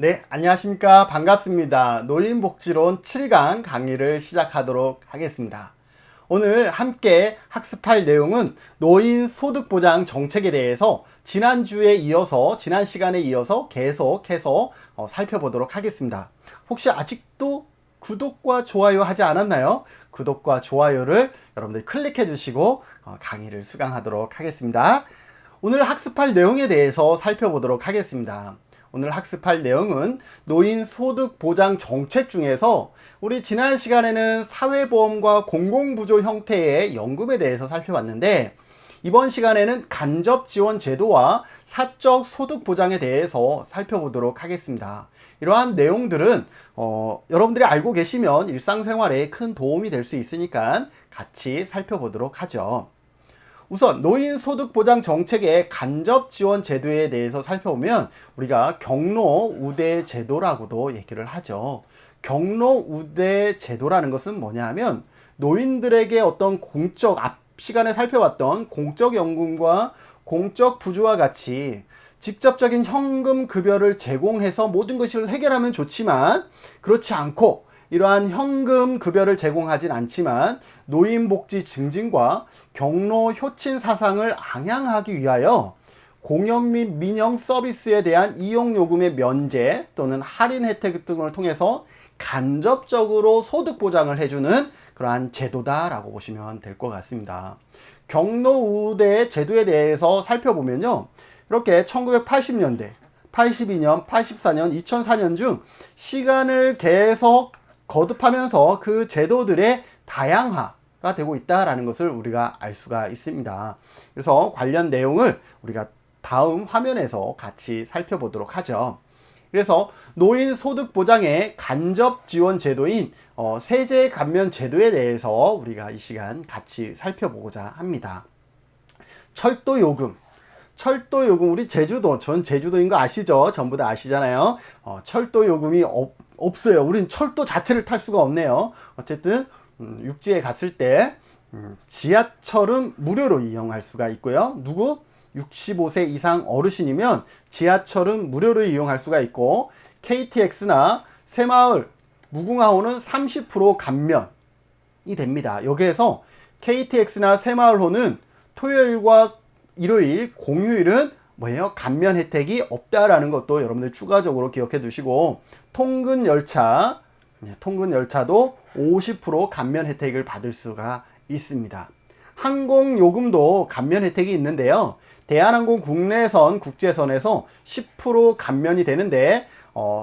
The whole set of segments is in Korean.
네, 안녕하십니까. 반갑습니다. 노인복지론 7강 강의를 시작하도록 하겠습니다. 오늘 함께 학습할 내용은 노인소득보장 정책에 대해서 지난 시간에 이어서 계속해서 살펴보도록 하겠습니다. 혹시 아직도 구독과 좋아요 하지 않았나요? 구독과 좋아요를 여러분들 클릭해 주시고 강의를 수강하도록 하겠습니다. 오늘 학습할 내용에 대해서 살펴보도록 하겠습니다. 오늘 학습할 내용은 노인소득보장 정책 중에서 우리 지난 시간에는 사회보험과 공공부조 형태의 연금에 대해서 살펴봤는데, 이번 시간에는 간접지원제도와 사적소득보장에 대해서 살펴보도록 하겠습니다. 이러한 내용들은 여러분들이 알고 계시면 일상생활에 큰 도움이 될 수 있으니까 같이 살펴보도록 하죠. 우선 노인소득보장 정책의 간접지원제도에 대해서 살펴보면 우리가 경로우대제도라고도 얘기를 하죠. 경로우대제도라는 것은 뭐냐 하면 노인들에게 어떤 앞 시간에 살펴봤던 공적연금과 공적부조와 같이 직접적인 현금 급여를 제공해서 모든 것을 해결하면 좋지만, 그렇지 않고 이러한 현금 급여를 제공하진 않지만 노인복지 증진과 경로 효친 사상을 앙양하기 위하여 공연 및 민영 서비스에 대한 이용요금의 면제 또는 할인 혜택 등을 통해서 간접적으로 소득 보장을 해주는 그러한 제도다라고 보시면 될 것 같습니다. 경로우대 제도에 대해서 살펴보면요, 이렇게 1980년대, 82년, 84년, 2004년 중 시간을 계속 거듭하면서 그 제도들의 다양화가 되고 있다라는 것을 우리가 알 수가 있습니다. 그래서 관련 내용을 우리가 다음 화면에서 같이 살펴보도록 하죠. 그래서 노인소득보장의 간접지원제도인 세제감면제도에 대해서 우리가 이 시간 같이 살펴보고자 합니다. 철도요금, 우리 제주도, 전 제주도인 거 아시죠? 전부 다 아시잖아요. 철도요금이 없어요. 우린 철도 자체를 탈 수가 없네요. 어쨌든 육지에 갔을 때 지하철은 무료로 이용할 수가 있고요. 65세 이상 어르신이면 지하철은 무료로 이용할 수가 있고, KTX나 새마을, 무궁화호는 30% 감면이 됩니다. 여기에서 KTX나 새마을호는 토요일과 일요일, 공휴일은 뭐예요? 감면 혜택이 없다라는 것도 여러분들 추가적으로 기억해 두시고, 통근열차도 50% 감면 혜택을 받을 수가 있습니다. 항공요금도 감면 혜택이 있는데요, 대한항공 국내선, 국제선에서 10% 감면이 되는데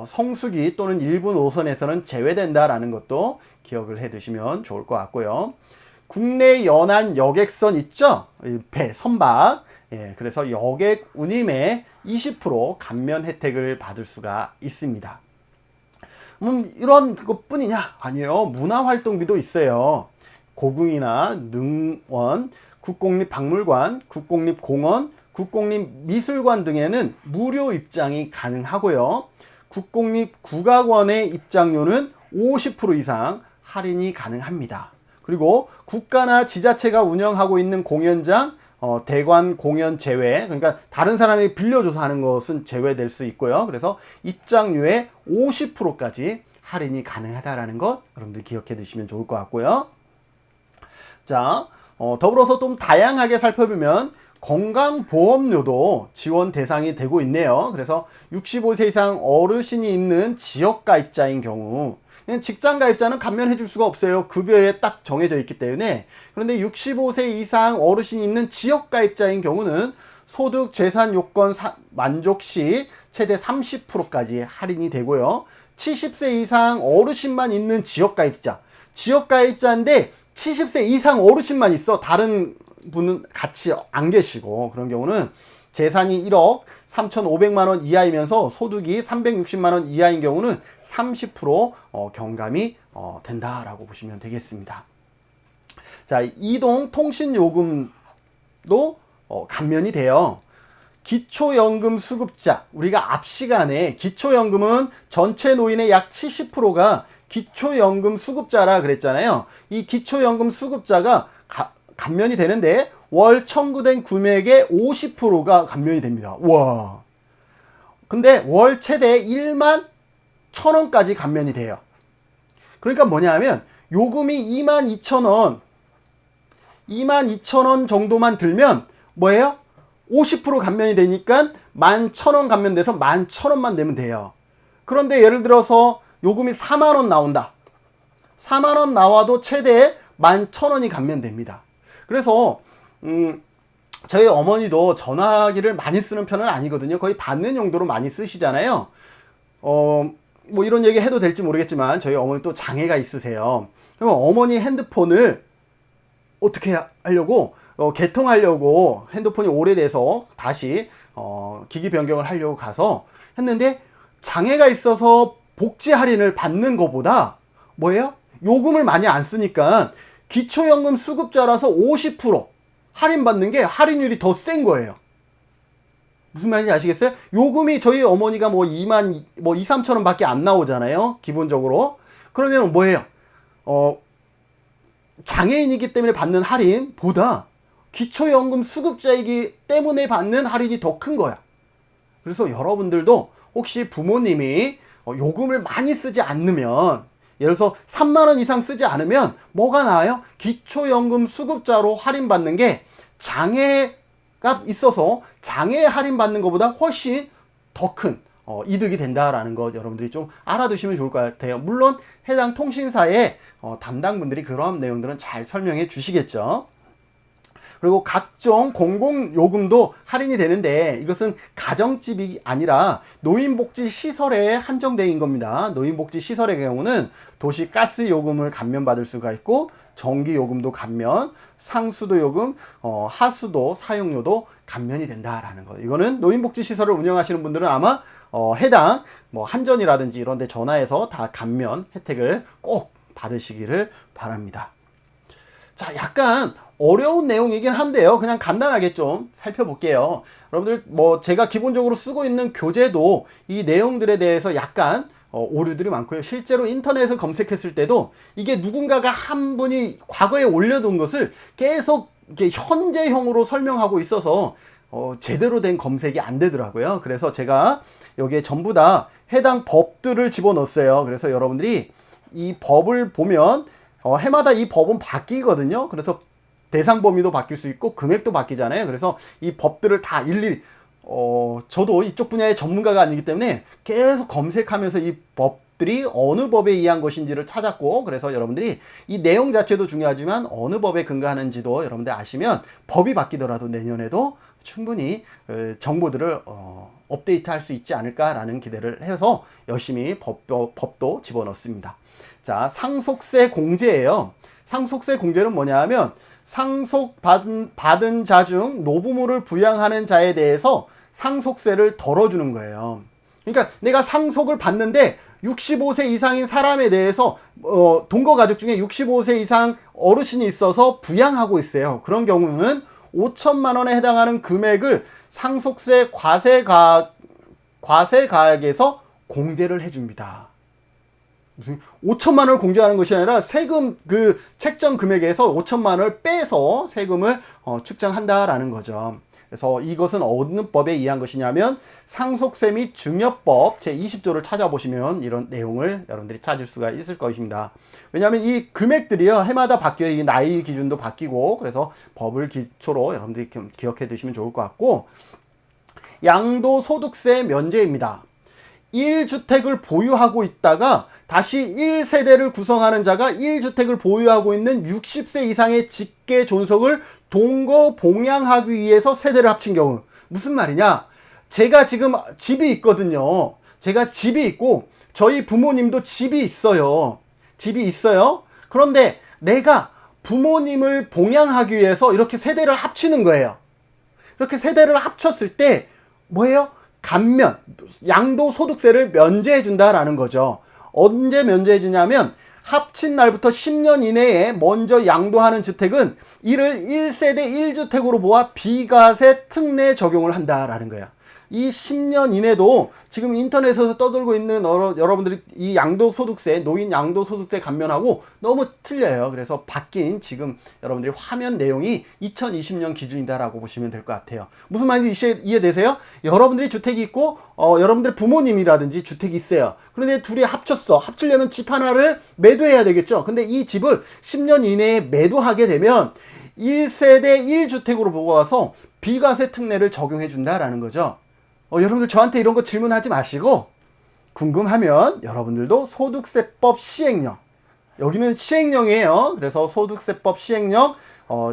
성수기 또는 일부 노선에서는 제외된다라는 것도 기억을 해 두시면 좋을 것 같고요. 국내 연안 여객선 있죠? 배, 선박. 그래서 여객 운임에 20% 감면 혜택을 받을 수가 있습니다. 이런 것뿐이냐? 아니에요. 문화활동비도 있어요. 고궁이나 능원, 국공립박물관, 국공립공원, 국공립미술관 등에는 무료 입장이 가능하고요. 국공립국악원의 입장료는 50% 이상 할인이 가능합니다. 그리고 국가나 지자체가 운영하고 있는 공연장, 대관 공연 제외, 그러니까 다른 사람이 빌려줘서 하는 것은 제외될 수 있고요. 그래서 입장료의 50%까지 할인이 가능하다라는 것 여러분들 기억해 두시면 좋을 것 같고요. 자, 더불어서 좀 다양하게 살펴보면 건강보험료도 지원 대상이 되고 있네요. 그래서 65세 이상 어르신이 있는 지역가입자인 경우, 직장가입자는 감면해 줄 수가 없어요. 급여에 딱 정해져 있기 때문에. 그런데 65세 이상 어르신이 있는 지역가입자인 경우는 소득 재산 요건 만족 시 최대 30%까지 할인이 되고요. 70세 이상 어르신만 있는 지역가입자인데 70세 이상 어르신만 있어. 다른 분은 같이 안 계시고, 그런 경우는 재산이 1억 3,500만 원 이하이면서 소득이 360만 원 이하인 경우는 30% 경감이 된다라고 보시면 되겠습니다. 자, 이동통신요금도 감면이 돼요. 기초연금 수급자, 우리가 앞 시간에 기초연금은 전체 노인의 약 70%가 기초연금 수급자라 그랬잖아요. 이 기초연금 수급자가 감면이 되는데 월 청구된 금액의 50%가 감면이 됩니다. 와, 근데 월 최대 1만 1,000원까지 감면이 돼요. 그러니까 뭐냐면 요금이 22,000원, 22,000원 정도만 들면 뭐예요? 50% 감면이 되니까 11,000원 감면돼서 11,000원만 내면 돼요. 그런데 예를 들어서 요금이 4만원 나온다. 4만원 나와도 최대 11,000원이 감면됩니다. 그래서 저희 어머니도 전화기를 많이 쓰는 편은 아니거든요. 거의 받는 용도로 많이 쓰시잖아요. 뭐 이런 얘기 해도 될지 모르겠지만 저희 어머니 또 장애가 있으세요. 그럼 어머니 핸드폰을 어떻게 하려고 개통하려고 핸드폰이 오래돼서 다시 기기 변경을 하려고 가서 했는데 장애가 있어서 복지 할인을 받는 것보다 뭐예요? 요금을 많이 안 쓰니까 기초연금 수급자라서 50% 할인받는 게 할인율이 더 센 거예요. 무슨 말인지 아시겠어요? 요금이 저희 어머니가 뭐 2만, 3천 원 밖에 안 나오잖아요. 기본적으로. 그러면 뭐예요? 장애인이기 때문에 받는 할인보다 기초연금 수급자이기 때문에 받는 할인이 더 큰 거야. 그래서 여러분들도 혹시 부모님이 요금을 많이 쓰지 않으면, 예를 들어서 3만 원 이상 쓰지 않으면 뭐가 나아요? 기초연금 수급자로 할인받는 게 장애가 있어서 장애 할인받는 것보다 훨씬 더 큰 이득이 된다라는 것 여러분들이 좀 알아두시면 좋을 것 같아요. 물론 해당 통신사의 담당분들이 그런 내용들은 잘 설명해 주시겠죠. 그리고 각종 공공요금도 할인이 되는데 이것은 가정집이 아니라 노인복지시설에 한정되어 있는 겁니다. 노인복지시설의 경우는 도시가스요금을 감면받을 수가 있고 전기요금도 감면, 상수도요금, 하수도 사용료도 감면이 된다라는 거. 이거는 노인복지시설을 운영하시는 분들은 아마 해당 뭐 한전이라든지 이런 데 전화해서 다 감면 혜택을 꼭 받으시기를 바랍니다. 자, 약간 어려운 내용이긴 한데요. 그냥 간단하게 좀 살펴볼게요. 여러분들 뭐 제가 기본적으로 쓰고 있는 교재도 이 내용들에 대해서 약간 오류들이 많고요. 실제로 인터넷을 검색했을 때도 이게 누군가가 한 분이 과거에 올려둔 것을 계속 이렇게 현재형으로 설명하고 있어서 제대로 된 검색이 안 되더라고요. 그래서 제가 여기에 전부 다 해당 법들을 집어넣었어요. 그래서 여러분들이 이 법을 보면 해마다 이 법은 바뀌거든요. 그래서 대상 범위도 바뀔 수 있고 금액도 바뀌잖아요. 그래서 이 법들을 다 일일이 저도 이쪽 분야의 전문가가 아니기 때문에 계속 검색하면서 이 법들이 어느 법에 의한 것인지를 찾았고, 그래서 여러분들이 이 내용 자체도 중요하지만 어느 법에 근거하는지도 여러분들 아시면 법이 바뀌더라도 내년에도 충분히 정보들을 업데이트할 수 있지 않을까라는 기대를 해서 열심히 법도 집어넣습니다. 자, 상속세 공제예요. 상속세 공제는 뭐냐 하면 상속받은 자 중 노부모를 부양하는 자에 대해서 상속세를 덜어주는 거예요. 그러니까 내가 상속을 받는데 65세 이상인 사람에 대해서 동거가족 중에 65세 이상 어르신이 있어서 부양하고 있어요. 그런 경우는 5천만 원에 해당하는 금액을 상속세 과세가액에서 공제를 해줍니다. 5천만 원을 공제하는 것이 아니라 세금 그 책정 금액에서 5천만 원을 빼서 세금을 측정한다라는 거죠. 그래서 이것은 어느 법에 의한 것이냐면 상속세 및 증여법 제20조를 찾아보시면 이런 내용을 여러분들이 찾을 수가 있을 것입니다. 왜냐하면 이 금액들이요 해마다 바뀌어요. 이 나이 기준도 바뀌고, 그래서 법을 기초로 여러분들이 기억해 두시면 좋을 것 같고, 양도소득세 면제입니다. 1주택을 보유하고 있다가 다시 1세대를 구성하는 자가 1주택을 보유하고 있는 60세 이상의 직계 존속을 동거 봉양하기 위해서 세대를 합친 경우. 무슨 말이냐? 제가 지금 집이 있거든요. 제가 집이 있고 저희 부모님도 집이 있어요. 집이 있어요. 그런데 내가 부모님을 봉양하기 위해서 이렇게 세대를 합치는 거예요. 이렇게 세대를 합쳤을 때 뭐예요? 감면, 양도소득세를 면제해 준다라는 거죠. 언제 면제해 주냐면 합친 날부터 10년 이내에 먼저 양도하는 주택은 이를 1세대 1주택으로 모아 비과세 특례 적용을 한다라는 거예요. 이 10년 이내도 지금 인터넷에서 떠돌고 있는 여러분들이 이 양도소득세, 노인 양도소득세 감면하고 너무 틀려요. 그래서 바뀐 지금 여러분들이 화면 내용이 2020년 기준이다라고 보시면 될 것 같아요. 무슨 말인지 이해되세요? 여러분들이 주택이 있고 여러분들 부모님이라든지 주택이 있어요. 그런데 둘이 합치려면 집 하나를 매도해야 되겠죠. 근데 이 집을 10년 이내에 매도하게 되면 1세대 1주택으로 보고 와서 비과세 특례를 적용해 준다라는 거죠. 여러분들 저한테 이런 거 질문하지 마시고 궁금하면 여러분들도 소득세법 시행령, 여기는 시행령이에요. 그래서 소득세법 시행령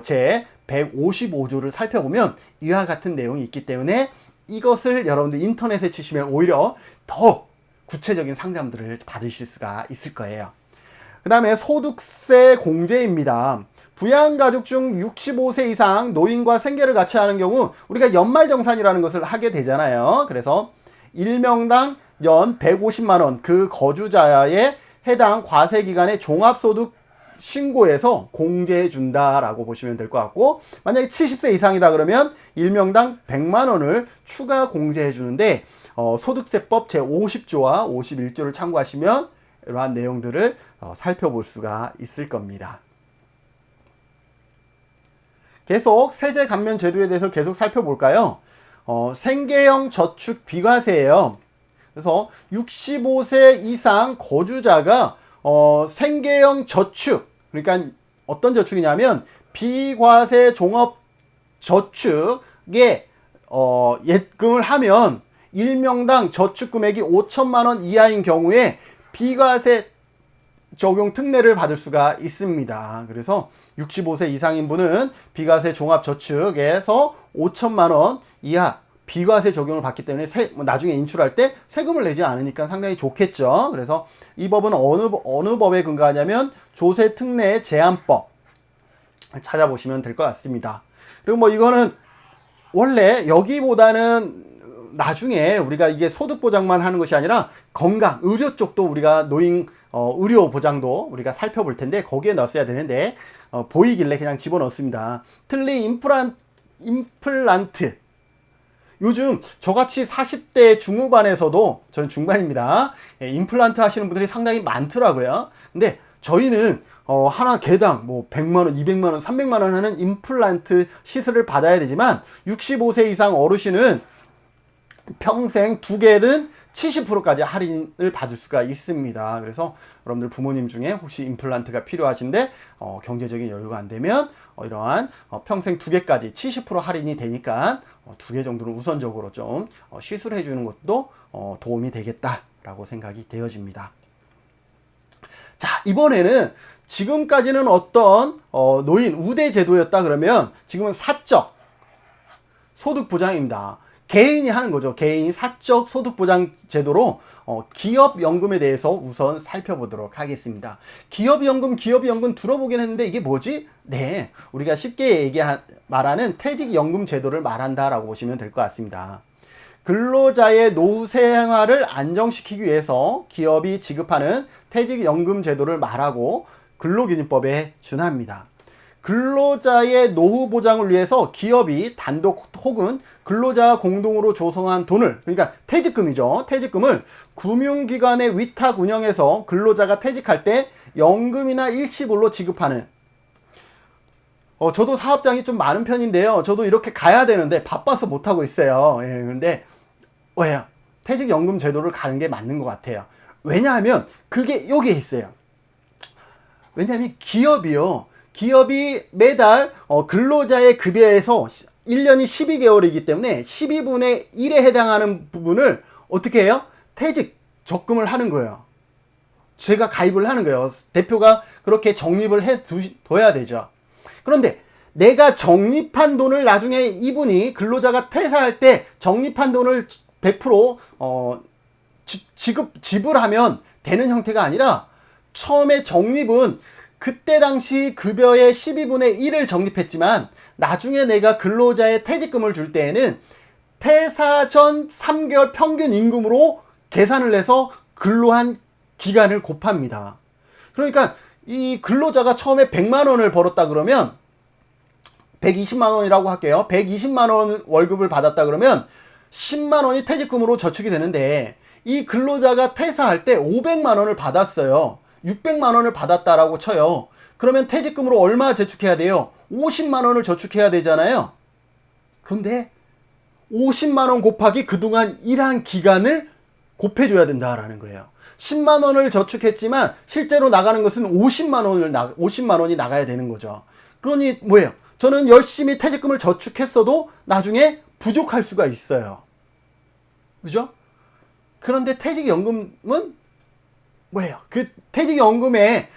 제 155조를 살펴보면 이와 같은 내용이 있기 때문에 이것을 여러분들 인터넷에 치시면 오히려 더 구체적인 상담들을 받으실 수가 있을 거예요. 그 다음에 소득세 공제입니다. 부양가족 중 65세 이상 노인과 생계를 같이 하는 경우 우리가 연말정산이라는 것을 하게 되잖아요. 그래서 1명당 연 150만원 그 거주자에 해당 과세기간의 종합소득 신고에서 공제해 준다라고 보시면 될 것 같고, 만약에 70세 이상이다 그러면 1명당 100만원을 추가 공제해 주는데 소득세법 제50조와 51조를 참고하시면 이러한 내용들을 살펴볼 수가 있을 겁니다. 계속 세제 감면 제도에 대해서 계속 살펴볼까요? 생계형 저축 비과세예요. 그래서 65세 이상 거주자가 생계형 저축, 그러니까 어떤 저축이냐면 비과세 종합 저축에 예금을 하면 1명당 저축 금액이 5천만 원 이하인 경우에 비과세 적용 특례를 받을 수가 있습니다. 그래서 65세 이상인 분은 비과세 종합저축에서 5천만 원 이하 비과세 적용을 받기 때문에 나중에 인출할 때 세금을 내지 않으니까 상당히 좋겠죠. 그래서 이 법은 어느 법에 근거하냐면 조세특례 제한법 찾아보시면 될 것 같습니다. 그리고 뭐 이거는 원래 여기보다는 나중에 우리가 이게 소득 보장만 하는 것이 아니라 건강, 의료 쪽도 우리가 노인 의료 보장도 우리가 살펴볼 텐데 거기에 넣었어야 되는데 보이길래 그냥 집어넣습니다. 틀니 임플란트. 요즘 저같이 40대 중후반에서도, 전 중반입니다, 임플란트 하시는 분들이 상당히 많더라고요. 근데 저희는 하나 개당 뭐 100만원, 200만원, 300만원 하는 임플란트 시술을 받아야 되지만 65세 이상 어르신은 평생 두 개는 70%까지 할인을 받을 수가 있습니다. 그래서 여러분들 부모님 중에 혹시 임플란트가 필요하신데 경제적인 여유가 안 되면 이러한 평생 두 개까지 70% 할인이 되니까 두 개 정도는 우선적으로 좀 시술해 주는 것도 도움이 되겠다라고 생각이 되어집니다. 자, 이번에는 지금까지는 어떤 노인 우대 제도였다 그러면 지금은 사적 소득 보장입니다. 개인이 하는 거죠. 개인이 사적 소득보장 제도로 기업연금에 대해서 우선 살펴보도록 하겠습니다. 기업연금 들어보긴 했는데 이게 뭐지? 네, 우리가 쉽게 말하는 퇴직연금 제도를 말한다라고 보시면 될 것 같습니다. 근로자의 노후 생활을 안정시키기 위해서 기업이 지급하는 퇴직연금 제도를 말하고 근로기준법에 준합니다. 근로자의 노후 보장을 위해서 기업이 단독 혹은 근로자와 공동으로 조성한 돈을, 그러니까 퇴직금이죠. 퇴직금을 금융기관의 위탁 운영해서 근로자가 퇴직할 때 연금이나 일시불로 지급하는, 저도 사업장이 좀 많은 편인데요. 저도 이렇게 가야 되는데 바빠서 못하고 있어요. 예, 그런데 왜요? 퇴직연금 제도를 가는 게 맞는 것 같아요. 왜냐하면 그게 여기에 있어요. 왜냐하면 기업이 매달 근로자의 급여에서 1년이 12개월이기 때문에 12분의 1에 해당하는 부분을 어떻게 해요? 퇴직 적금을 하는 거예요. 제가 가입을 하는 거예요. 대표가 그렇게 적립을 해둬야 되죠. 그런데 내가 적립한 돈을 나중에 이분이 근로자가 퇴사할 때 적립한 돈을 100% 지불하면 되는 형태가 아니라 처음에 적립은 그때 당시 급여의 12분의 1을 적립했지만 나중에 내가 근로자의 퇴직금을 줄 때에는 퇴사 전 3개월 평균 임금으로 계산을 해서 근로한 기간을 곱합니다. 그러니까 이 근로자가 처음에 100만 원을 벌었다 그러면 120만 원이라고 할게요. 120만 원 월급을 받았다 그러면 10만 원이 퇴직금으로 저축이 되는데 이 근로자가 퇴사할 때 500만 원을 받았어요. 600만 원을 받았다라고 쳐요. 그러면 퇴직금으로 얼마 저축해야 돼요? 50만 원을 저축해야 되잖아요. 그런데 50만 원 곱하기 그동안 일한 기간을 곱해줘야 된다라는 거예요. 10만 원을 저축했지만 실제로 나가는 것은 50만 원이 나가야 되는 거죠. 그러니 뭐예요? 저는 열심히 퇴직금을 저축했어도 나중에 부족할 수가 있어요. 그죠? 그런데 퇴직연금은 뭐예요? 그 퇴직연금의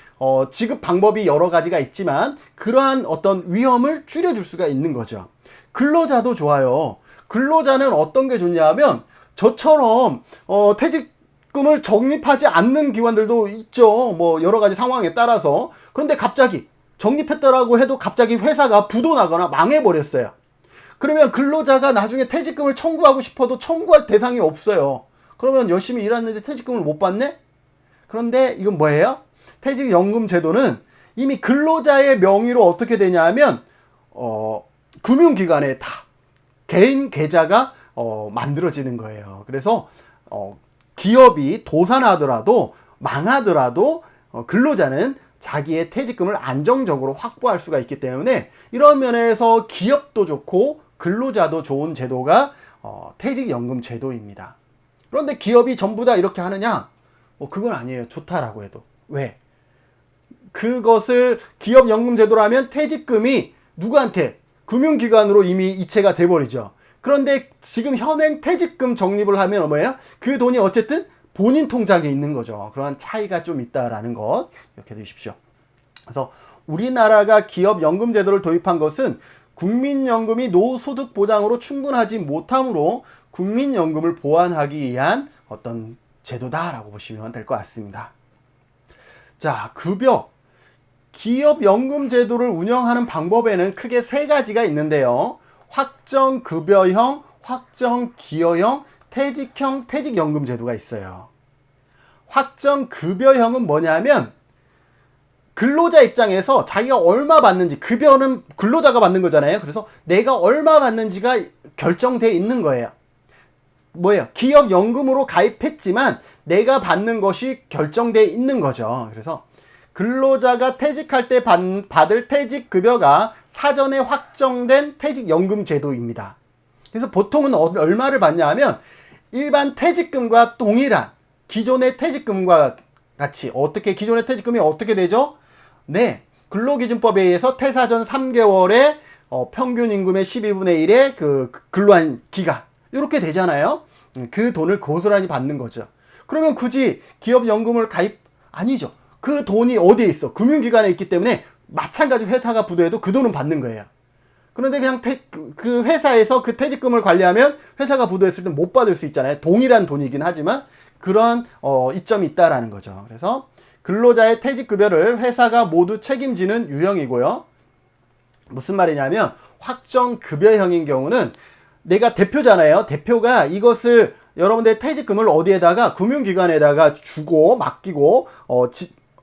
지급 방법이 여러 가지가 있지만 그러한 어떤 위험을 줄여줄 수가 있는 거죠. 근로자도 좋아요. 근로자는 어떤 게 좋냐면 저처럼 퇴직금을 적립하지 않는 기관들도 있죠. 뭐 여러 가지 상황에 따라서. 그런데 갑자기 적립했다라고 해도 갑자기 회사가 부도나거나 망해버렸어요. 그러면 근로자가 나중에 퇴직금을 청구하고 싶어도 청구할 대상이 없어요. 그러면 열심히 일했는데 퇴직금을 못 받네? 그런데 이건 뭐예요? 퇴직연금 제도는 이미 근로자의 명의로 어떻게 되냐면 금융기관에 다 개인 계좌가 만들어지는 거예요. 그래서 기업이 도산하더라도 망하더라도 근로자는 자기의 퇴직금을 안정적으로 확보할 수가 있기 때문에 이런 면에서 기업도 좋고 근로자도 좋은 제도가 퇴직연금 제도입니다. 그런데 기업이 전부 다 이렇게 하느냐? 그건 아니에요. 좋다라고 해도. 왜? 그것을 기업연금 제도라면 퇴직금이 누구한테? 금융기관으로 이미 이체가 돼버리죠. 그런데 지금 현행 퇴직금 적립을 하면 뭐예요? 그 돈이 어쨌든 본인 통장에 있는 거죠. 그러한 차이가 좀 있다라는 것 기억해 두십시오. 그래서 우리나라가 기업연금 제도를 도입한 것은 국민연금이 노후소득 보장으로 충분하지 못하므로 국민연금을 보완하기 위한 어떤 제도다라고 보시면 될 것 같습니다. 자, 급여. 기업연금 제도를 운영하는 방법에는 크게 세 가지가 있는데요. 확정급여형, 확정기여형, 퇴직형 퇴직연금 제도가 있어요. 확정급여형은 뭐냐면 근로자 입장에서 자기가 얼마 받는지, 급여는 근로자가 받는 거잖아요. 그래서 내가 얼마 받는지가 결정돼 있는 거예요. 뭐예요? 기업연금으로 가입했지만 내가 받는 것이 결정돼 있는 거죠. 그래서 근로자가 퇴직할 때 받을 퇴직급여가 사전에 확정된 퇴직연금 제도입니다. 그래서 보통은 얼마를 받냐 하면 일반 퇴직금과 동일한 기존의 퇴직금과 같이 기존의 퇴직금이 어떻게 되죠? 네, 근로기준법에 의해서 퇴사 전 3개월에 평균 임금의 12분의 1의 그 근로한 기간 이렇게 되잖아요. 그 돈을 고스란히 받는 거죠. 그러면 굳이 기업연금을 아니죠. 그 돈이 어디에 있어? 금융기관에 있기 때문에 마찬가지로 회사가 부도해도 그 돈은 받는 거예요. 그런데 그냥 그 회사에서 그 퇴직금을 관리하면 회사가 부도했을 때 못 받을 수 있잖아요. 동일한 돈이긴 하지만 그런 이점이 있다라는 거죠. 그래서 근로자의 퇴직급여를 회사가 모두 책임지는 유형이고요. 무슨 말이냐면 확정급여형인 경우는 내가 대표잖아요. 대표가 이것을 여러분들의 퇴직금을 어디에다가 금융기관에다가 주고 맡기고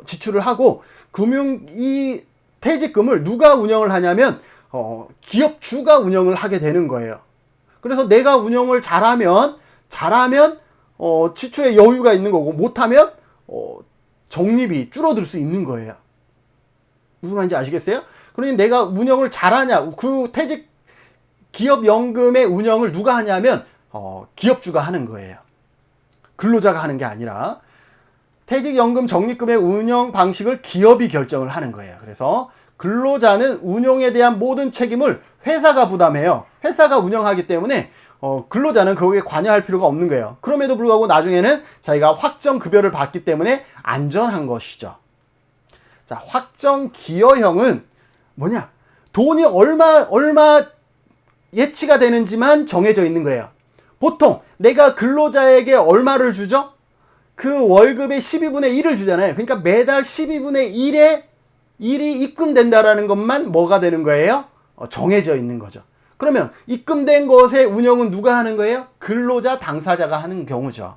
지출을 하고 이 퇴직금을 누가 운영을 하냐면 기업주가 운영을 하게 되는 거예요. 그래서 내가 운영을 잘하면 지출에 여유가 있는 거고 못하면 적립이 줄어들 수 있는 거예요. 무슨 말인지 아시겠어요? 그러니 내가 운영을 잘하냐, 그 기업연금의 운영을 누가 하냐면 기업주가 하는 거예요. 근로자가 하는 게 아니라 퇴직연금 적립금의 운영 방식을 기업이 결정을 하는 거예요. 그래서 근로자는 운용에 대한 모든 책임을 회사가 부담해요. 회사가 운영하기 때문에 근로자는 거기에 관여할 필요가 없는 거예요. 그럼에도 불구하고 나중에는 자기가 확정급여를 받기 때문에 안전한 것이죠. 자, 확정기여형은 뭐냐? 돈이 얼마 예치가 되는지만 정해져 있는 거예요. 보통 내가 근로자에게 얼마를 주죠? 그 월급의 12분의 1을 주잖아요. 그러니까 매달 12분의 1이 입금된다라는 것만 뭐가 되는 거예요? 정해져 있는 거죠. 그러면 입금된 것의 운영은 누가 하는 거예요? 근로자 당사자가 하는 경우죠.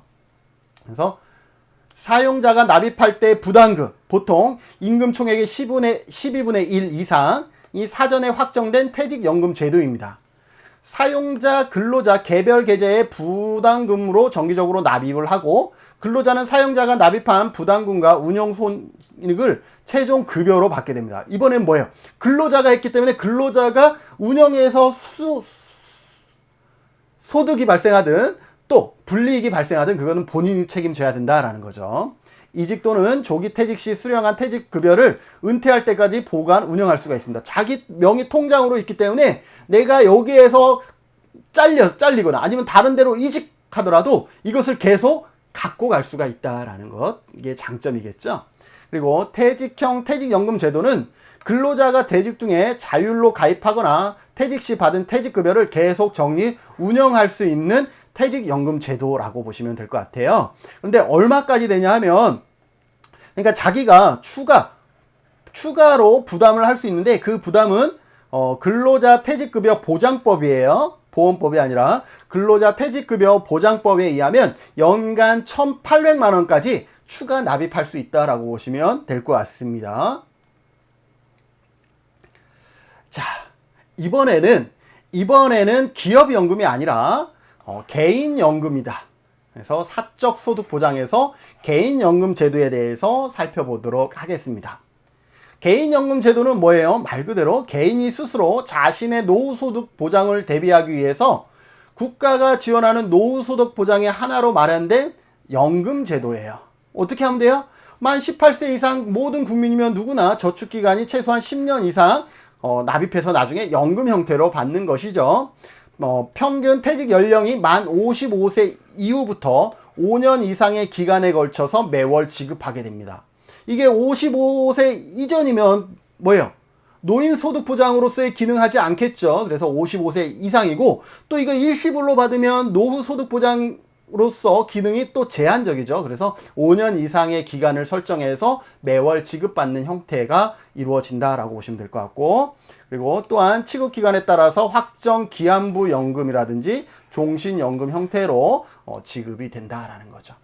그래서 사용자가 납입할 때 부담금, 보통 임금 총액의 12분의 1 이상 이 사전에 확정된 퇴직연금 제도입니다. 사용자, 근로자 개별 계좌에 부담금으로 정기적으로 납입을 하고 근로자는 사용자가 납입한 부담금과 운영 손익을 최종 급여로 받게 됩니다. 이번엔 뭐예요? 근로자가 했기 때문에 근로자가 운영에서 소득이 발생하든 또 불이익이 발생하든 그거는 본인이 책임져야 된다라는 거죠. 이직 또는 조기 퇴직 시 수령한 퇴직급여를 은퇴할 때까지 보관, 운영할 수가 있습니다. 자기 명의 통장으로 있기 때문에 내가 여기에서 잘리거나 아니면 다른 데로 이직하더라도 이것을 계속 갖고 갈 수가 있다라는 것. 이게 장점이겠죠. 그리고 퇴직형 퇴직연금 제도는 근로자가 퇴직 중에 자율로 가입하거나 퇴직 시 받은 퇴직급여를 계속 정리, 운영할 수 있는 퇴직연금 제도라고 보시면 될 것 같아요. 그런데 얼마까지 되냐 하면, 그러니까 자기가 추가로 부담을 할 수 있는데 그 부담은 근로자 퇴직급여 보장법이에요. 보험법이 아니라 근로자 퇴직급여 보장법에 의하면 연간 1,800만 원까지 추가 납입할 수 있다라고 보시면 될 것 같습니다. 자, 이번에는 기업연금이 아니라 개인연금이다. 그래서 사적 소득 보장에서 개인연금 제도에 대해서 살펴보도록 하겠습니다. 개인연금 제도는 뭐예요? 말 그대로 개인이 스스로 자신의 노후소득 보장을 대비하기 위해서 국가가 지원하는 노후소득 보장의 하나로 마련된 연금 제도예요. 어떻게 하면 돼요? 만 18세 이상 모든 국민이면 누구나 저축기간이 최소한 10년 이상 납입해서 나중에 연금 형태로 받는 것이죠. 평균 퇴직 연령이 만 55세 이후부터 5년 이상의 기간에 걸쳐서 매월 지급하게 됩니다. 이게 55세 이전이면 뭐예요? 노인 소득 보장으로서의 기능하지 않겠죠. 그래서 55세 이상이고 또 이거 일시불로 받으면 노후 소득 보장으로서 기능이 또 제한적이죠. 그래서 5년 이상의 기간을 설정해서 매월 지급받는 형태가 이루어진다라고 보시면 될 것 같고, 그리고 또한 취급 기간에 따라서 확정 기한부 연금이라든지 종신연금 형태로 지급이 된다라는 거죠.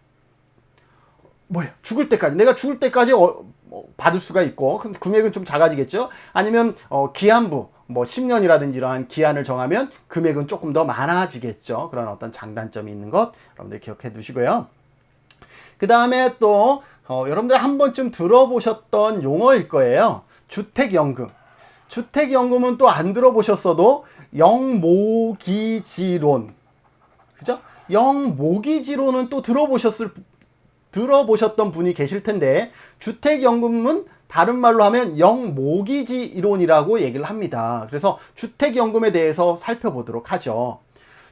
뭐야? 죽을 때까지, 내가 죽을 때까지 받을 수가 있고, 금액은 좀 작아지겠죠? 아니면 기한부, 10년이라든지 이러한 기한을 정하면 금액은 조금 더 많아지겠죠. 그런 어떤 장단점이 있는 것 여러분들 기억해 두시고요. 그 다음에 또 여러분들 한 번쯤 들어보셨던 용어일 거예요. 주택연금. 주택연금은 또 안 들어보셨어도 영모기지론, 그죠? 영모기지론은 또 들어보셨던 분이 계실 텐데, 주택연금은 다른 말로 하면 영모기지 이론이라고 얘기를 합니다. 그래서 주택연금에 대해서 살펴보도록 하죠.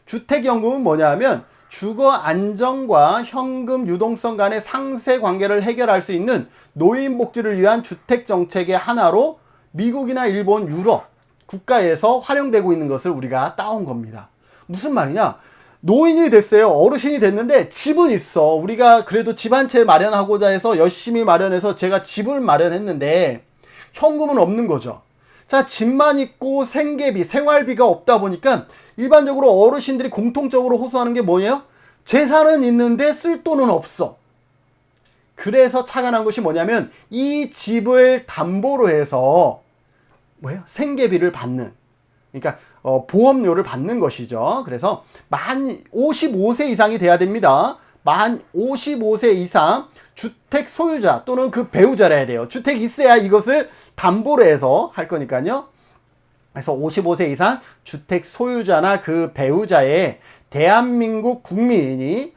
주택연금은 뭐냐 하면 주거 안정과 현금 유동성 간의 상세 관계를 해결할 수 있는 노인 복지를 위한 주택 정책의 하나로 미국이나 일본, 유럽 국가에서 활용되고 있는 것을 우리가 따온 겁니다. 무슨 말이냐? 노인이 됐어요. 어르신이 됐는데 집은 있어. 우리가 그래도 집 한 채 마련하고자 해서 열심히 마련해서 제가 집을 마련했는데 현금은 없는 거죠. 자, 집만 있고 생계비, 생활비가 없다 보니까 일반적으로 어르신들이 공통적으로 호소하는 게 뭐예요? 재산은 있는데 쓸 돈은 없어. 그래서 착안한 것이 뭐냐면 이 집을 담보로 해서 생계비를 받는, 그러니까 보험료를 받는 것이죠. 그래서 만 55세 이상이 돼야 됩니다. 만 55세 이상 주택 소유자 또는 그 배우자라야 돼요. 주택이 있어야 이것을 담보로 해서 할 거니까요. 그래서 55세 이상 주택 소유자나 그 배우자의 대한민국 국민이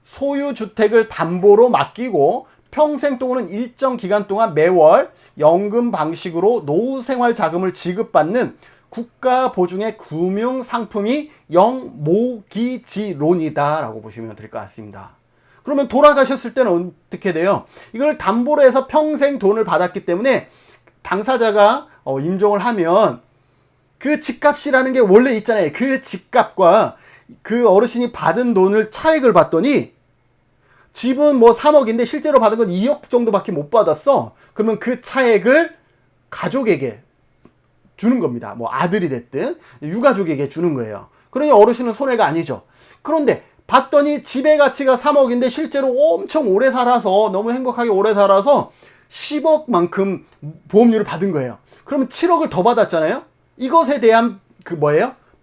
소유주택을 담보로 맡기고 평생 또는 일정 기간 동안 매월 연금 방식으로 노후생활 자금을 지급받는 국가 보증의 금융 상품이 영모기지론이다 라고 보시면 될 것 같습니다. 그러면 돌아가셨을 때는 어떻게 돼요? 이걸 담보로 해서 평생 돈을 받았기 때문에 당사자가 임종을 하면 그 집값이라는 게 원래 있잖아요. 그 집값과 그 어르신이 받은 돈을 차액을 봤더니 집은 3억인데 실제로 받은 건 2억 정도밖에 못 받았어. 그러면 그 차액을 가족에게 주는 겁니다. 아들이 됐든 유가족에게 주는 거예요. 그러니 어르신은 손해가 아니죠. 그런데 봤더니 집의 가치가 3억인데 실제로 엄청 오래 살아서 너무 행복하게 오래 살아서 10억만큼 보험료를 받은 거예요. 그러면 7억을 더 받았잖아요. 이것에 대한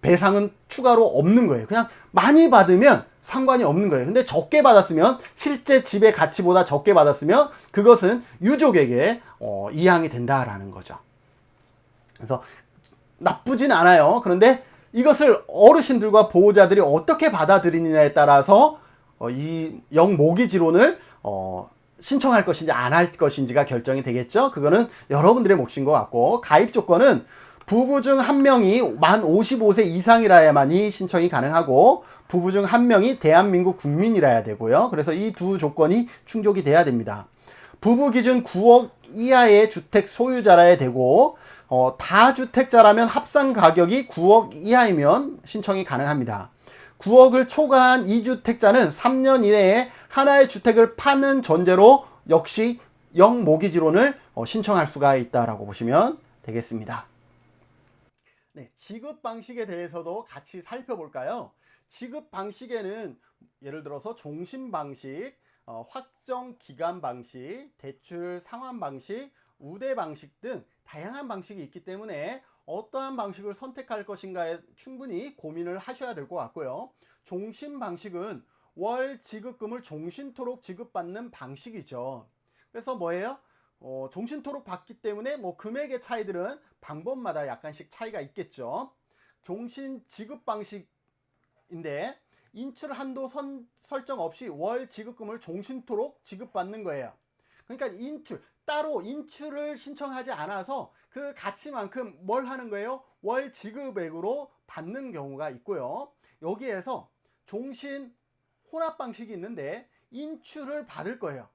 배상은 추가로 없는 거예요. 그냥 많이 받으면 상관이 없는 거예요. 근데 적게 받았으면, 실제 집의 가치보다 적게 받았으면 그것은 유족에게 이양이 된다라는 거죠. 그래서 나쁘진 않아요. 그런데 이것을 어르신들과 보호자들이 어떻게 받아들이느냐에 따라서 이 영모기지론을 신청할 것인지 안 할 것인지가 결정이 되겠죠. 그거는 여러분들의 몫인 것 같고, 가입 조건은 부부 중 한 명이 만 55세 이상이라야만이 신청이 가능하고, 부부 중 한 명이 대한민국 국민이라야 되고요. 그래서 이 두 조건이 충족이 돼야 됩니다. 부부 기준 9억 이하의 주택 소유자라야 되고, 다주택자라면 합산 가격이 9억 이하이면 신청이 가능합니다. 9억을 초과한 2주택자는 3년 이내에 하나의 주택을 파는 전제로 역시 영모기지론을 신청할 수가 있다라고 보시면 되겠습니다. 네, 지급 방식에 대해서도 같이 살펴볼까요? 지급 방식에는 예를 들어서 종신 방식, 확정 기간 방식, 대출 상환 방식, 우대 방식 등 다양한 방식이 있기 때문에 어떠한 방식을 선택할 것인가에 충분히 고민을 하셔야 될 것 같고요. 종신 방식은 월 지급금을 종신토록 지급받는 방식이죠. 그래서 뭐예요? 종신토록 받기 때문에 뭐 금액의 차이들은 방법마다 약간씩 차이가 있겠죠. 종신 지급 방식인데 인출 한도 설정 없이 월 지급금을 종신토록 지급받는 거예요. 그러니까 따로 인출을 신청하지 않아서 그 가치만큼 뭘 하는 거예요? 월 지급액으로 받는 경우가 있고요. 여기에서 종신 혼합 방식이 있는데 인출을 받을 거예요.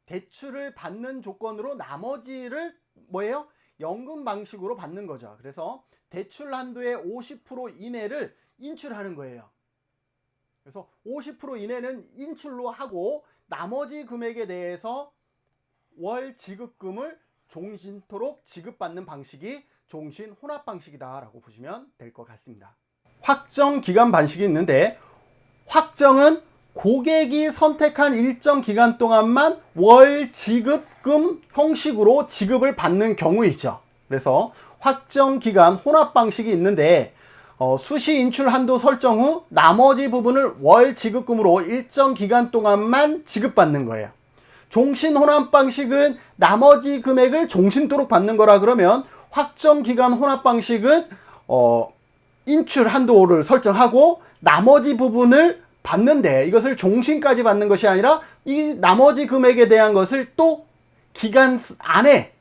대출을 받는 조건으로 나머지를 뭐예요? 연금 방식으로 받는 거죠. 그래서 대출 한도의 50% 이내를 인출하는 거예요. 그래서 50% 이내는 인출로 하고 나머지 금액에 대해서 월 지급금을 종신토록 지급받는 방식이 종신 혼합 방식이다라고 보시면 될 것 같습니다. 확정 기간 방식이 있는데, 확정은 고객이 선택한 일정 기간 동안만 월 지급금 형식으로 지급을 받는 경우이죠. 그래서 확정 기간 혼합 방식이 있는데, 수시 인출 한도 설정 후 나머지 부분을 월 지급금으로 일정 기간 동안만 지급받는 거예요. 종신 혼합 방식은 나머지 금액을 종신토록 받는 거라 그러면, 확정 기간 혼합 방식은 인출 한도를 설정하고 나머지 부분을 받는데, 이것을 종신까지 받는 것이 아니라 이 나머지 금액에 대한 것을 또 기간 안에,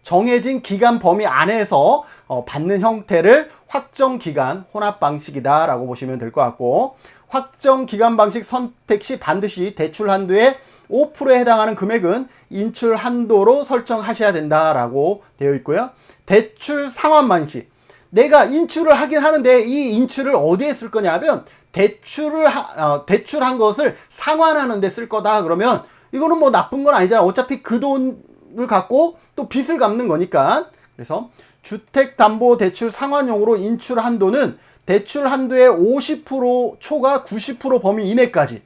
정해진 기간 범위 안에서 받는 형태를 확정 기간 혼합 방식이다 라고 보시면 될 것 같고, 확정 기간 방식 선택 시 반드시 대출 한도의 5%에 해당하는 금액은 인출 한도로 설정하셔야 된다라고 되어 있고요. 대출 상환 방식, 내가 인출을 하긴 하는데 이 인출을 어디에 쓸 거냐면 대출한 것을 상환하는 데 쓸 거다. 그러면 이거는 뭐 나쁜 건 아니잖아. 어차피 그 돈을 갖고 또 빚을 갚는 거니까. 그래서 주택담보대출 상환용으로 인출 한도는 대출 한도의 50% 초과 90% 범위 이내까지.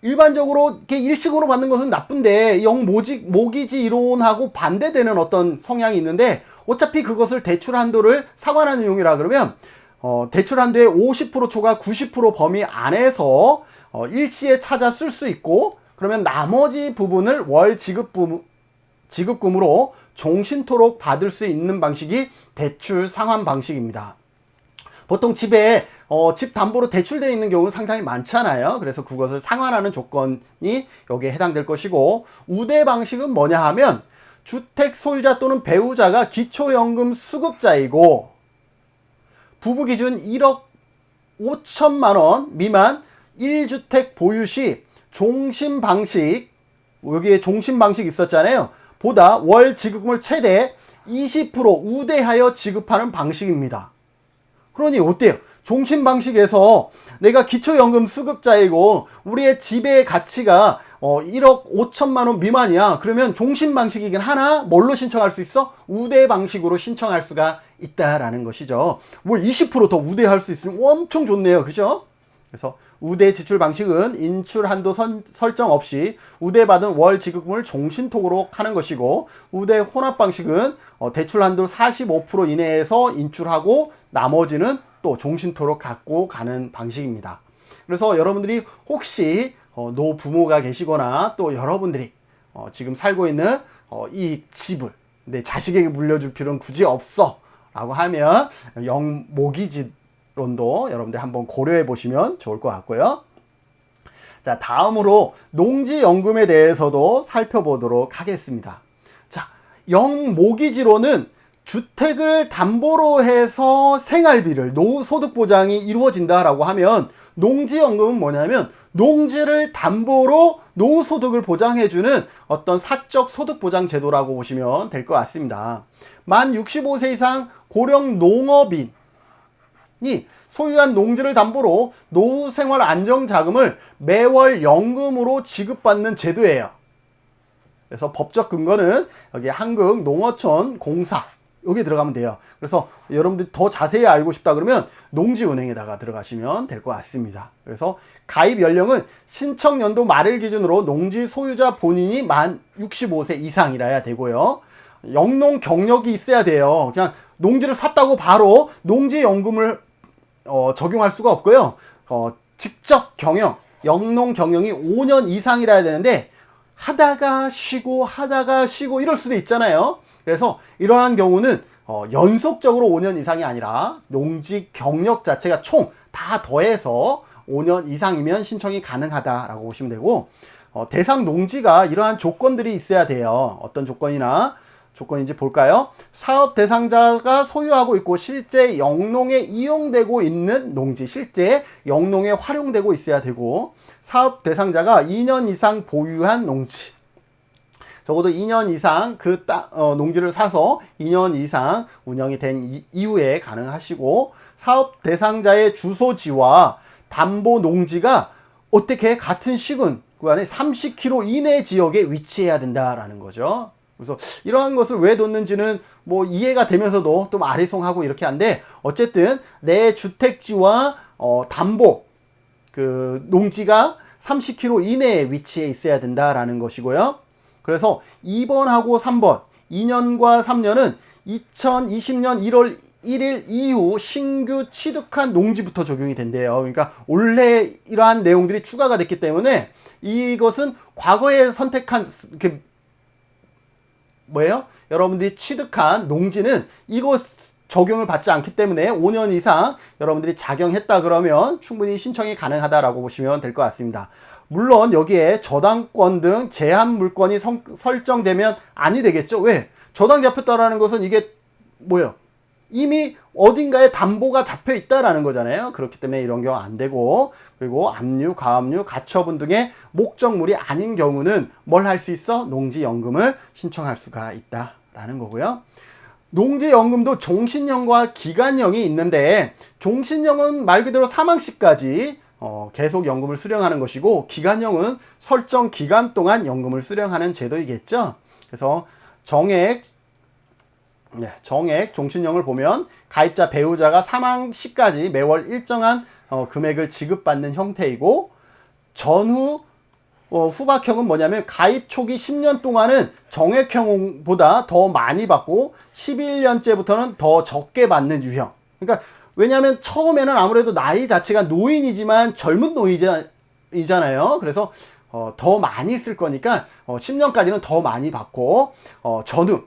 일반적으로 이렇게 일식으로 받는 것은 나쁜데 영모기지 이론하고 반대되는 어떤 성향이 있는데, 어차피 그것을 대출 한도를 상환하는 용이라 그러면 대출 한도의 50% 초과 90% 범위 안에서 일시에 찾아 쓸 수 있고, 그러면 나머지 부분을 월 지급금으로 종신토록 받을 수 있는 방식이 대출 상환 방식입니다. 보통 집에 집 담보로 대출되어 있는 경우는 상당히 많잖아요. 그래서 그것을 상환하는 조건이 여기에 해당될 것이고, 우대 방식은 뭐냐 하면 주택 소유자 또는 배우자가 기초연금 수급자이고 부부 기준 1억 5천만 원 미만 1주택 보유 시 종신 방식, 여기에 종신 방식 있었잖아요. 보다 월 지급금을 최대 20% 우대하여 지급하는 방식입니다. 그러니 어때요? 종신 방식에서 내가 기초연금 수급자이고 우리의 집의 가치가 1억 5천만 원 미만이야. 그러면 종신 방식이긴 하나 뭘로 신청할 수 있어? 우대 방식으로 신청할 수가 있다라는 것이죠. 뭐 20% 더 우대할 수 있으면 엄청 좋네요. 그죠? 그래서 우대 지출 방식은 인출 한도 설정 없이 우대 받은 월 지급금을 종신토록 하는 것이고, 우대 혼합 방식은 대출 한도 45% 이내에서 인출하고 나머지는 또 종신토록 갖고 가는 방식입니다. 그래서 여러분들이 혹시 노부모가 계시거나 또 여러분들이 지금 살고 있는 이 집을 내 자식에게 물려줄 필요는 굳이 없어 라고 하면 영모기지론도 여러분들 한번 고려해 보시면 좋을 것 같고요. 자, 다음으로 농지연금에 대해서도 살펴보도록 하겠습니다. 자, 영모기지론은 주택을 담보로 해서 생활비를, 노후소득 보장이 이루어진다라고 하면, 농지연금은 뭐냐면 농지를 담보로 노후소득을 보장해주는 어떤 사적 소득 보장 제도라고 보시면 될 것 같습니다. 만 65세 이상 고령 농업인이 소유한 농지를 담보로 노후 생활 안정 자금을 매월 연금으로 지급받는 제도예요. 그래서 법적 근거는 여기 한국농어촌 공사 여기 들어가면 돼요. 그래서 여러분들 더 자세히 알고 싶다 그러면 농지은행에다가 들어가시면 될 것 같습니다. 그래서 가입 연령은 신청 연도 말을 기준으로 농지 소유자 본인이 만 65세 이상이라야 되고요. 영농 경력이 있어야 돼요. 그냥 농지를 샀다고 바로 농지연금을 적용할 수가 없고요. 직접 경영, 영농 경영이 5년 이상이라야 되는데 하다가 쉬고 이럴 수도 있잖아요. 그래서 이러한 경우는 연속적으로 5년 이상이 아니라 농지 경력 자체가 총 다 더해서 5년 이상이면 신청이 가능하다라고 보시면 되고, 대상 농지가 이러한 조건들이 있어야 돼요. 어떤 조건인지 볼까요? 사업 대상자가 소유하고 있고 실제 영농에 이용되고 있는 농지, 실제 영농에 활용되고 있어야 되고, 사업 대상자가 2년 이상 보유한 농지, 적어도 2년 이상 그 농지를 사서 2년 이상 운영이 된 이후에 가능하시고, 사업 대상자의 주소지와 담보 농지가 어떻게 같은 시군 구간에 30km 이내 지역에 위치해야 된다라는 거죠. 그래서 이러한 것을 왜 뒀는지는 뭐 이해가 되면서도 좀 아리송하고 이렇게 한데, 어쨌든 내 주택지와 담보 그 농지가 30km 이내에 위치해 있어야 된다라는 것이고요. 그래서 2번하고 3번, 2년과 3년은 2020년 1월 1일 이후 신규 취득한 농지부터 적용이 된대요. 그러니까 원래 이러한 내용들이 추가가 됐기 때문에 이것은 과거에 선택한 여러분들이 취득한 농지는 이것 적용을 받지 않기 때문에 5년 이상 여러분들이 작용했다 그러면 충분히 신청이 가능하다라고 보시면 될 것 같습니다. 물론 여기에 저당권 등 제한 물건이 설정되면 아니 되겠죠. 왜? 저당 잡혔다라는 것은 이게 이미 어딘가에 담보가 잡혀 있다라는 거잖아요. 그렇기 때문에 이런 경우 안 되고, 그리고 압류, 가압류, 가처분 등의 목적물이 아닌 경우는 뭘 할 수 있어? 농지연금을 신청할 수가 있다라는 거고요. 농지연금도 종신형과 기간형이 있는데, 종신형은 말 그대로 사망 시까지 계속 연금을 수령하는 것이고, 기간형은 설정 기간 동안 연금을 수령하는 제도이겠죠. 그래서 정액 종신형을 보면 가입자 배우자가 사망 시까지 매월 일정한 금액을 지급받는 형태이고, 전후 후박형은 뭐냐면 가입 초기 10년 동안은 정액형보다 더 많이 받고 11년째부터는 더 적게 받는 유형. 그러니까 왜냐하면 처음에는 아무래도 나이 자체가 노인이지만 젊은 노인이잖아요. 그래서 더 많이 쓸 거니까 10년까지는 더 많이 받고, 전후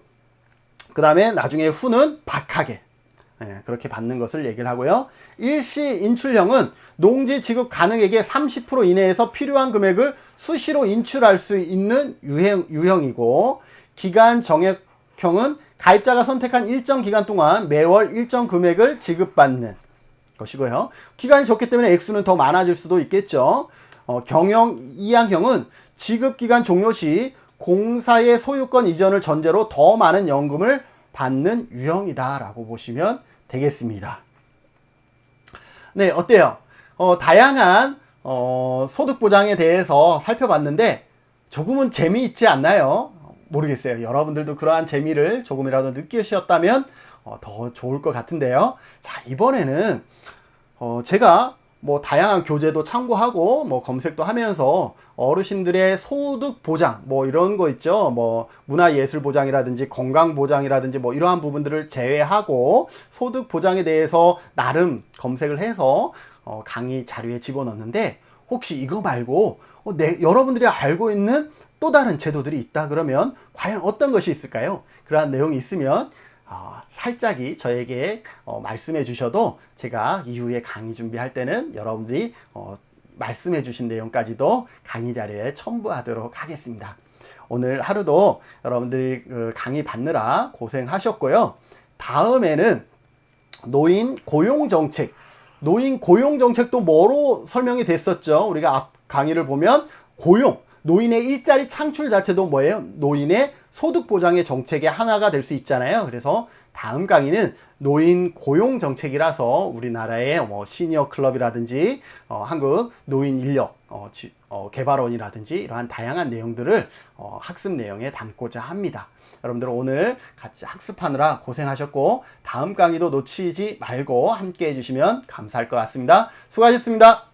그 다음에 나중에 후는 박하게 그렇게 받는 것을 얘기를 하고요. 일시 인출형은 농지 지급 가능액의 30% 이내에서 필요한 금액을 수시로 인출할 수 있는 유형이고, 기간 정액형은 가입자가 선택한 일정 기간 동안 매월 일정 금액을 지급받는 것이고요. 기간이 적기 때문에 액수는 더 많아질 수도 있겠죠. 경영 이양형은 지급기간 종료 시 공사의 소유권 이전을 전제로 더 많은 연금을 받는 유형이다라고 보시면 되겠습니다. 네, 어때요? 다양한 소득 보장에 대해서 살펴봤는데 조금은 재미있지 않나요? 모르겠어요. 여러분들도 그러한 재미를 조금이라도 느끼셨다면 더 좋을 것 같은데요. 자, 이번에는 제가 뭐 다양한 교재도 참고하고 뭐 검색도 하면서 어르신들의 소득 보장 뭐 이런 거 있죠. 뭐 문화예술 보장이라든지 건강 보장이라든지 뭐 이러한 부분들을 제외하고 소득 보장에 대해서 나름 검색을 해서 강의 자료에 집어넣는데, 혹시 이거 말고 여러분들이 알고 있는 또 다른 제도들이 있다 그러면 과연 어떤 것이 있을까요? 그러한 내용이 있으면 살짝이 저에게 말씀해 주셔도 제가 이후에 강의 준비할 때는 여러분들이 말씀해 주신 내용까지도 강의 자료에 첨부하도록 하겠습니다. 오늘 하루도 여러분들이 강의 받느라 고생하셨고요. 다음에는 노인 고용정책, 노인 고용정책도 뭐로 설명이 됐었죠? 우리가 앞 강의를 보면 노인의 일자리 창출 자체도 뭐예요? 노인의 소득 보장의 정책의 하나가 될 수 있잖아요. 그래서 다음 강의는 노인 고용 정책이라서 우리나라의 뭐 시니어 클럽이라든지 한국 노인 인력 개발원이라든지 이러한 다양한 내용들을 학습 내용에 담고자 합니다. 여러분들 오늘 같이 학습하느라 고생하셨고, 다음 강의도 놓치지 말고 함께 해주시면 감사할 것 같습니다. 수고하셨습니다.